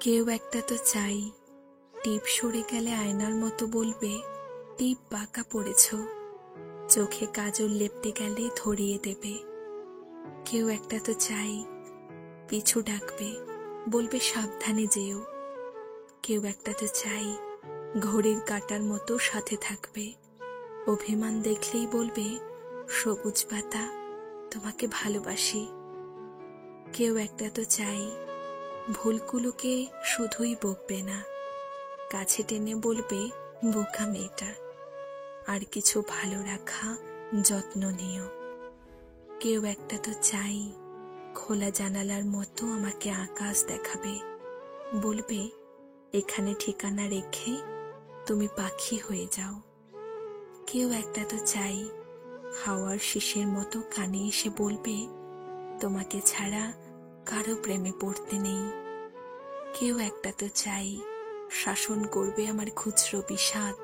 কেউ একটা তো চাই টিপ সরে গেলে আয়নার মতো বলবে, টিপ বাঁকা পড়েছ। চোখে কাজল লেপটে গেলে ধরিয়ে দেবে। কেউ একটা তো চাই পিছু ডাকবে, বলবে সাবধানে যেও। কেউ একটা তো চাই ঘড়ির কাঁটার মতো সাথে থাকবে। অভিমান দেখলেই বলবে, সবুজ পাতা তোমাকে ভালোবাসি। কেউ একটা তো চাই ভুলগুলোকে শুধুই বকবে না, কাছে টেনে বলবে, বোকা মেয়েটা, আর কিছু ভালো রাখা যত্ন নিও। কেউ একটা তো চাই খোলা জানালার মতো আমাকে আকাশ দেখাবে, বলবে, এখানে ঠিকানা রেখে তুমি পাখি হয়ে যাও। কেউ একটা তো চাই হাওয়ার শিশির মতো কানে এসে বলবে, তোমাকে ছাড়া কারো প্রেমে পড়তে নেই। কেউ একটা তো চাই শাসন করবে আমার খুচরো বিষাদ,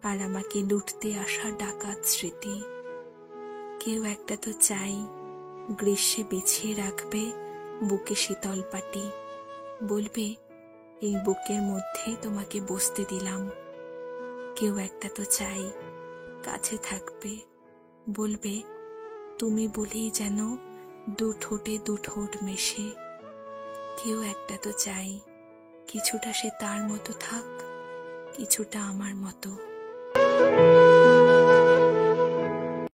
আর আমাকে লুটতে আসা ডাকাত স্মৃতি। কেউ একটা তো চাই গ্রীষ্মে বিছিয়ে রাখবে বুকে শীতল পাটি, বলবে, এই বুকের মধ্যে তোমাকে বসতে দিলাম। কেউ একটা তো চাই কাছে থাকবে, বলবে, তুমি বলেই যেন দু ঠোঁটে দু ঠোঁট মেশে। কেউ একটা তো চাই কিছুটা সে তার মতো থাক, কিছুটা আমার মতো।